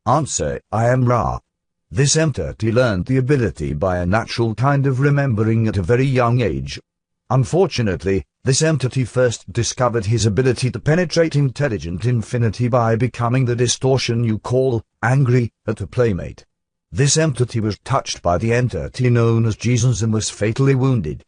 Answer: I am Ra. This entity learned the ability by a natural kind of remembering at a very young age. Unfortunately, this entity first discovered his ability to penetrate intelligent infinity by becoming the distortion you call angry at a playmate. This entity was touched by the entity known as Jesus and was fatally wounded.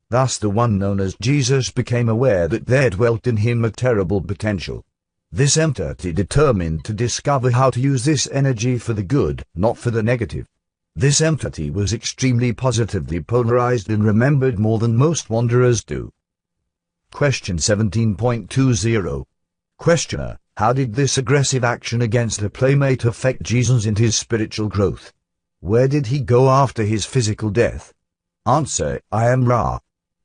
Thus the one known as Jesus became aware that there dwelt in him a terrible potential. This entity determined to discover how to use this energy for the good, not for the negative. This entity was extremely positively polarized and remembered more than most wanderers do. Question 17.20. Questioner: how did this aggressive action against a playmate affect Jesus in his spiritual growth? Where did he go after his physical death? Answer: I am Ra.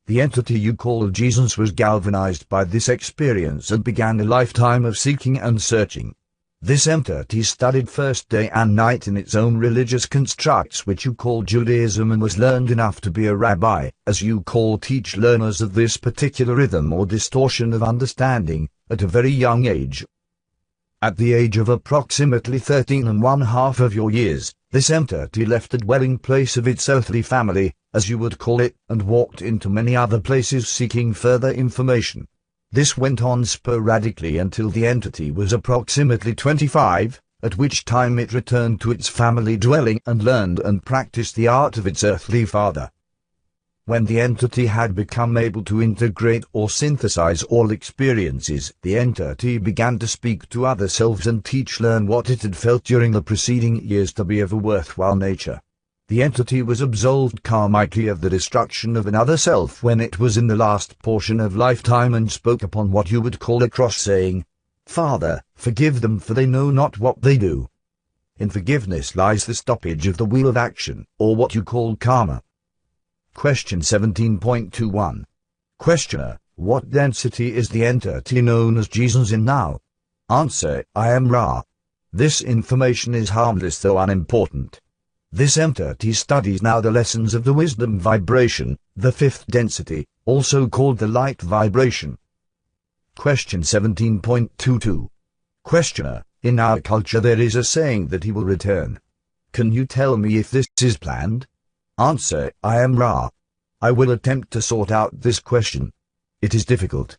The entity you call Jesus was galvanized by this experience and began a lifetime of seeking and searching. This entity studied first day and night in its own religious constructs which you call Judaism and was learned enough to be a rabbi, as you call teach learners of this particular rhythm or distortion of understanding, at a very young age. At the age of approximately 13 1/2 of your years, this entity left the dwelling place of its earthly family, as you would call it, and walked into many other places seeking further information. This went on sporadically until the entity was approximately 25, at which time it returned to its family dwelling and learned and practiced the art of its earthly father. When the entity had become able to integrate or synthesize all experiences, the entity began to speak to other selves and learn what it had felt during the preceding years to be of a worthwhile nature. The entity was absolved karmically of the destruction of another self when it was in the last portion of lifetime and spoke upon what you would call a cross, saying, "Father, forgive them for they know not what they do." In forgiveness lies the stoppage of the wheel of action, or what you call karma. Question 17.21. Questioner: what density is the entity known as Jesus in now? Answer: I am Ra. This information is harmless though unimportant. This entity studies now the lessons of the wisdom vibration, the fifth density, also called the light vibration. Question 17.22. Questioner: in our culture there is a saying that he will return. Can you tell me if this is planned? Answer: I am Ra. I will attempt to sort out this question. It is difficult.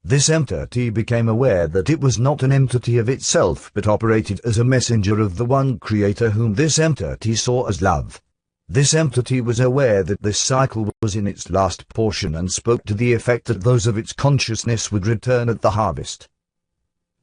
This entity became aware that it was not an entity of itself but operated as a messenger of the one creator whom this entity saw as love. This entity was aware that this cycle was in its last portion and spoke to the effect that those of its consciousness would return at the harvest.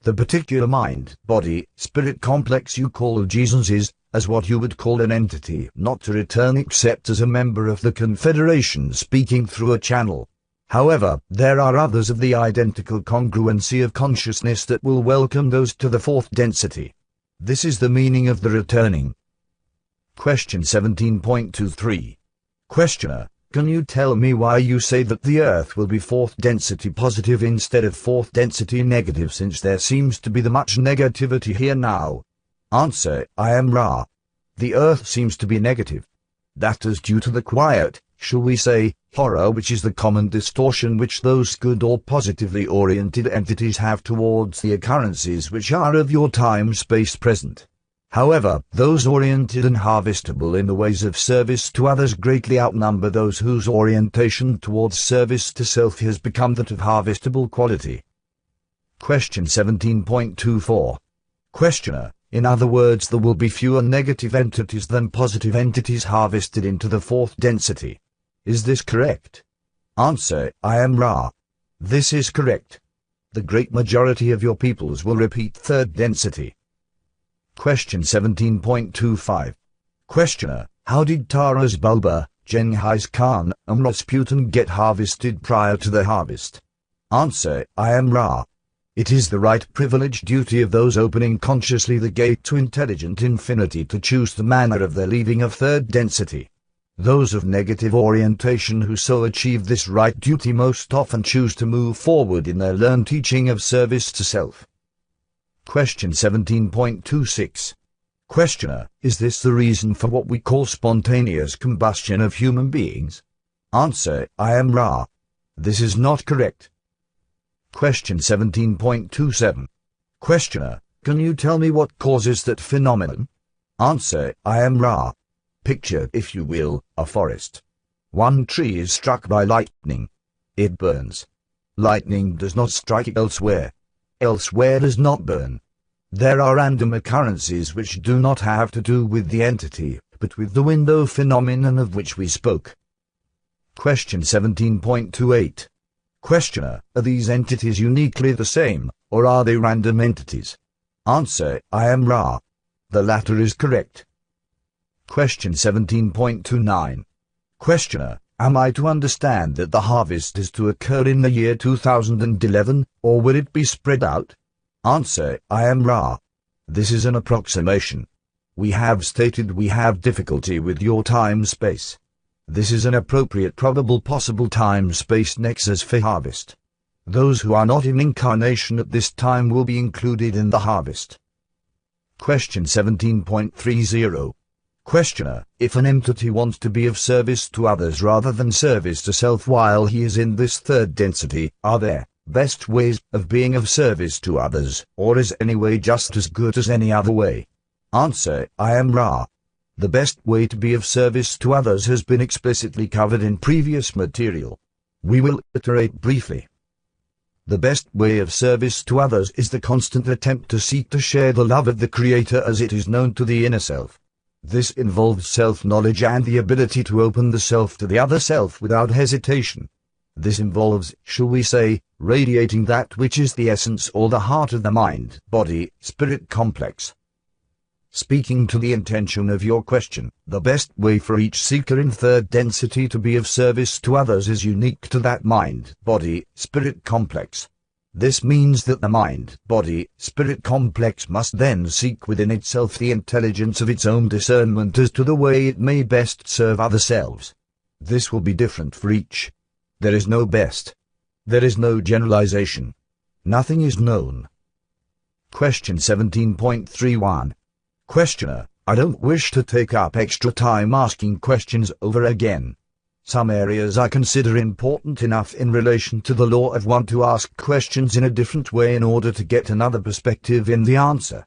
The particular mind, body, spirit complex you call Jesus is, as what you would call an entity, not to return except as a member of the Confederation speaking through a channel. However, there are others of the identical congruency of consciousness that will welcome those to the fourth density. This is the meaning of the returning. Question 17.23. Questioner: can you tell me why you say that the Earth will be fourth density positive instead of fourth density negative, since there seems to be the much negativity here now? Answer: I am Ra. The Earth seems to be negative. That is due to the quiet, shall we say, horror which is the common distortion which those good or positively oriented entities have towards the occurrences which are of your time-space present. However, those oriented and harvestable in the ways of service to others greatly outnumber those whose orientation towards service to self has become that of harvestable quality. Question 17.24. Questioner: in other words, there will be fewer negative entities than positive entities harvested into the fourth density. Is this correct? Answer: I am Ra. This is correct. The great majority of your peoples will repeat third density. Question 17.25. Questioner: how did Taras Bulba, Genghis Khan, and Rasputin get harvested prior to the harvest? Answer: I am Ra. It is the right privileged duty of those opening consciously the gate to intelligent infinity to choose the manner of their leaving of third density. Those of negative orientation who so achieve this right duty most often choose to move forward in their learned teaching of service to self. Question 17.26. Questioner: is this the reason for what we call spontaneous combustion of human beings? Answer: I am Ra. This is not correct. Question 17.27. Questioner: Can you tell me what causes that phenomenon? Answer, I am Ra. Picture, if you will, a forest. One tree is struck by lightning. It burns. Lightning does not strike elsewhere. Elsewhere does not burn. There are random occurrences which do not have to do with the entity, but with the window phenomenon of which we spoke. Question 17.28. Questioner, are these entities uniquely the same, or are they random entities? Answer, I am Ra. The latter is correct. Question 17.29. Questioner, am I to understand that the harvest is to occur in the year 2011, or will it be spread out? Answer, I am Ra. This is an approximation. We have stated we have difficulty with your time-space. This is an appropriate probable possible time-space nexus for harvest. Those who are not in incarnation at this time will be included in the harvest. Question 17.30. Questioner, if an entity wants to be of service to others rather than service to self while he is in this third density, are there best ways of being of service to others, or is any way just as good as any other way? Answer, I am Ra. The best way to be of service to others has been explicitly covered in previous material. We will iterate briefly. The best way of service to others is the constant attempt to seek to share the love of the Creator as it is known to the inner self. This involves self-knowledge and the ability to open the self to the other self without hesitation. This involves, shall we say, radiating that which is the essence or the heart of the mind, body, spirit complex. Speaking to the intention of your question, the best way for each seeker in third density to be of service to others is unique to that mind, body, spirit complex. This means that the mind, body, spirit complex must then seek within itself the intelligence of its own discernment as to the way it may best serve other selves. This will be different for each. There is no best. There is no generalization. Nothing is known. Question 17.31. Questioner, I don't wish to take up extra time asking questions over again. Some areas I consider important enough in relation to the law of one to ask questions in a different way in order to get another perspective in the answer.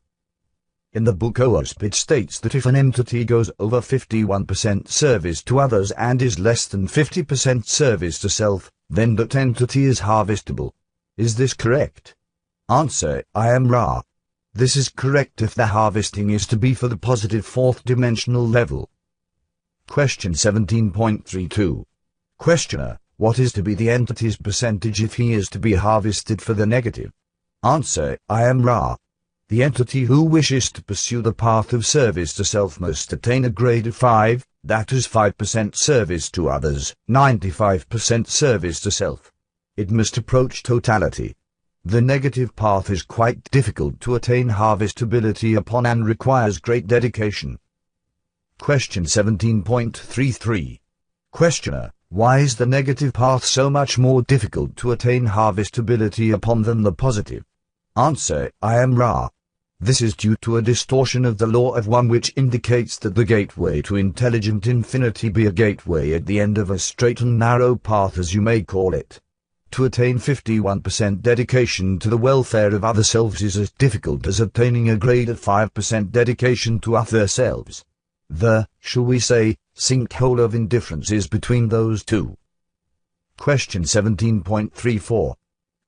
In the book OWASP it states that if an entity goes over 51% service to others and is less than 50% service to self, then that entity is harvestable. Is this correct? Answer, I am Ra. This is correct if the harvesting is to be for the positive fourth dimensional level. Question 17.32. Questioner, what is to be the entity's percentage if he is to be harvested for the negative? Answer, I am Ra. The entity who wishes to pursue the path of service to self must attain a grade of 5, that is 5% service to others, 95% service to self. It must approach totality. The negative path is quite difficult to attain harvestability upon and requires great dedication. Question 17.33. Questioner, why is the negative path so much more difficult to attain harvestability upon than the positive? Answer, I am Ra. This is due to a distortion of the law of one which indicates that the gateway to intelligent infinity be a gateway at the end of a straight and narrow path, as you may call it. To attain 51% dedication to the welfare of other selves is as difficult as attaining a grade of 5% dedication to other selves. The, shall we say, sinkhole of indifference is between those two. Question 17.34.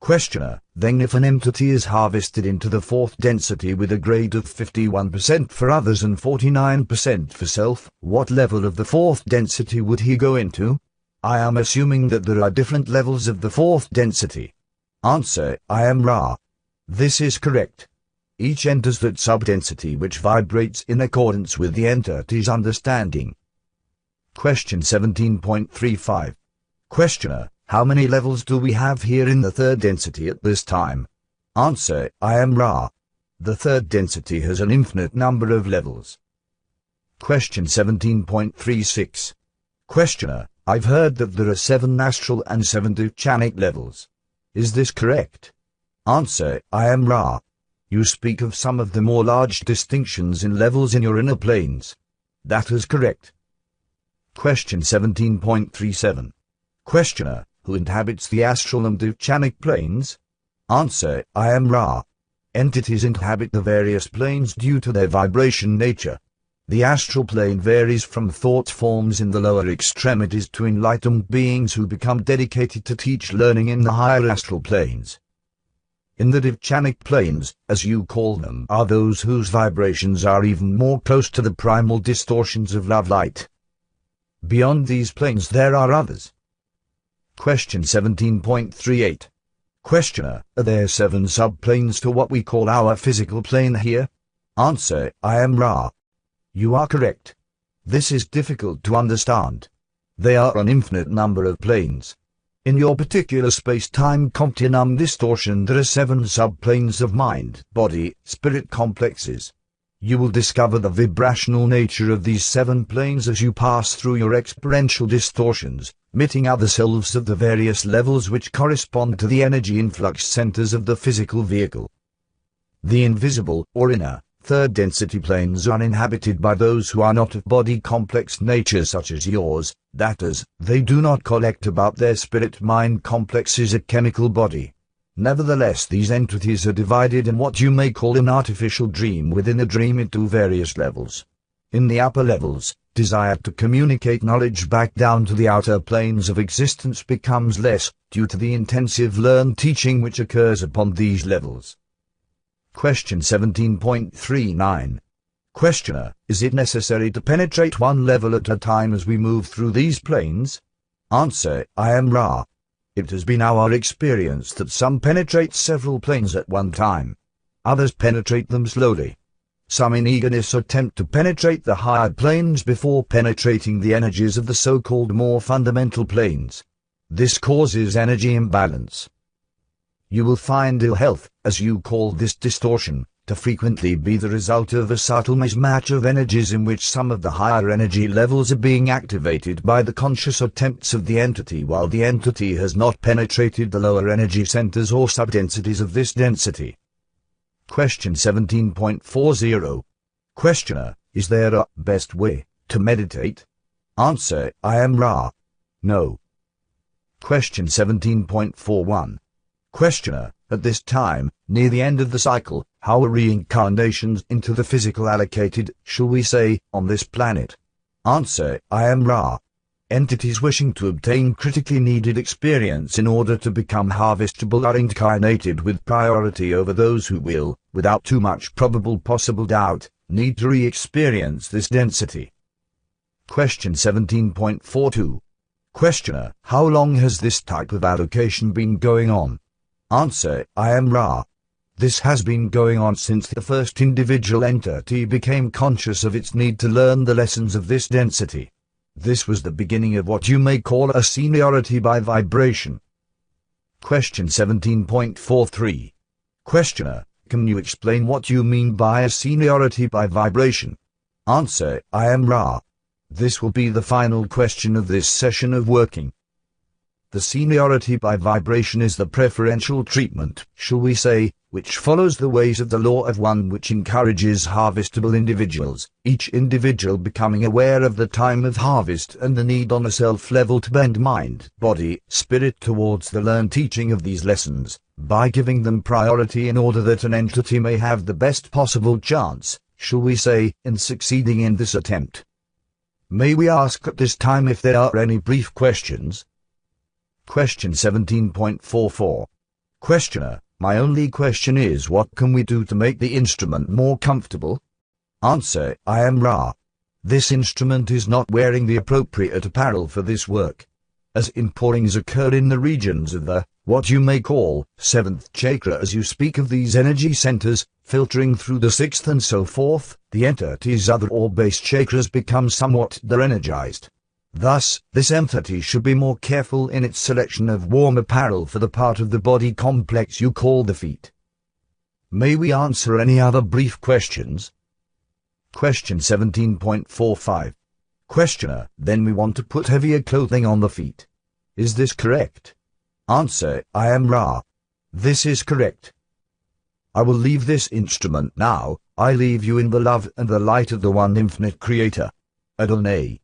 Questioner, then if an entity is harvested into the fourth density with a grade of 51% for others and 49% for self, what level of the fourth density would he go into? I am assuming that there are different levels of the fourth density. Answer, I am Ra. This is correct. Each enters that sub-density which vibrates in accordance with the entity's understanding. Question 17.35. Questioner, how many levels do we have here in the third density at this time? Answer, I am Ra. The third density has an infinite number of levels. Question 17.36. Questioner, I've heard that there are 7 astral and 7 chanic levels. Is this correct? Answer, I am Ra. You speak of some of the more large distinctions in levels in your inner planes. That is correct. Question 17.37. Questioner, who inhabits the astral and chanic planes? Answer, I am Ra. Entities inhabit the various planes due to their vibration nature. The astral plane varies from thought forms in the lower extremities to enlightened beings who become dedicated to teach learning in the higher astral planes. In the divchanic planes, as you call them, are those whose vibrations are even more close to the primal distortions of love light. Beyond these planes there are others. Question 17.38. Questioner, are there 7 subplanes to what we call our physical plane here? Answer, I am Ra. You are correct. This is difficult to understand. They are an infinite number of planes. In your particular space-time continuum distortion there are 7 subplanes of mind, body, spirit complexes. You will discover the vibrational nature of these 7 planes as you pass through your experiential distortions, meeting other selves of the various levels which correspond to the energy influx centers of the physical vehicle. The invisible, or inner, third density planes are inhabited by those who are not of body complex nature such as yours, that is, they do not collect about their spirit-mind complexes a chemical body. Nevertheless, these entities are divided in what you may call an artificial dream within a dream into various levels. In the upper levels, desire to communicate knowledge back down to the outer planes of existence becomes less, due to the intensive learned teaching which occurs upon these levels. Question 17.39. Questioner, is it necessary to penetrate one level at a time as we move through these planes? Answer, I am Ra. It has been our experience that some penetrate several planes at one time. Others penetrate them slowly. Some in eagerness attempt to penetrate the higher planes before penetrating the energies of the so-called more fundamental planes. This causes energy imbalance. You will find ill health, as you call this distortion, to frequently be the result of a subtle mismatch of energies in which some of the higher energy levels are being activated by the conscious attempts of the entity while the entity has not penetrated the lower energy centers or subdensities of this density. Question 17.40. Questioner, is there a best way to meditate? Answer, I am Ra. No. Question 17.41. Questioner, at this time, near the end of the cycle, how are reincarnations into the physical allocated, shall we say, on this planet? Answer, I am Ra. Entities wishing to obtain critically needed experience in order to become harvestable are incarnated with priority over those who will, without too much probable possible doubt, need to re-experience this density. Question 17.42. Questioner, how long has this type of allocation been going on? Answer, I am Ra. This has been going on since the first individual entity became conscious of its need to learn the lessons of this density. This was the beginning of what you may call a seniority by vibration. Question 17.43. Questioner, can you explain what you mean by a seniority by vibration? Answer, I am Ra. This will be the final question of this session of working. The seniority by vibration is the preferential treatment, shall we say, which follows the ways of the law of one which encourages harvestable individuals, each individual becoming aware of the time of harvest and the need on a self-level to bend mind, body, spirit towards the learned teaching of these lessons, by giving them priority in order that an entity may have the best possible chance, shall we say, in succeeding in this attempt. May we ask at this time if there are any brief questions? Question 17.44. Questioner, my only question is what can we do to make the instrument more comfortable? Answer, I am Ra. This instrument is not wearing the appropriate apparel for this work. As imporings occur in the regions of the, what you may call, 7th chakra as you speak of these energy centers, filtering through the 6th and so forth, the entity's other or base chakras become somewhat de-energized. Thus, this entity should be more careful in its selection of warm apparel for the part of the body complex you call the feet. May we answer any other brief questions? Question 17.45. Questioner, then we want to put heavier clothing on the feet. Is this correct? Answer, I am Ra. This is correct. I will leave this instrument now. I leave you in the love and the light of the one infinite Creator. Adonai.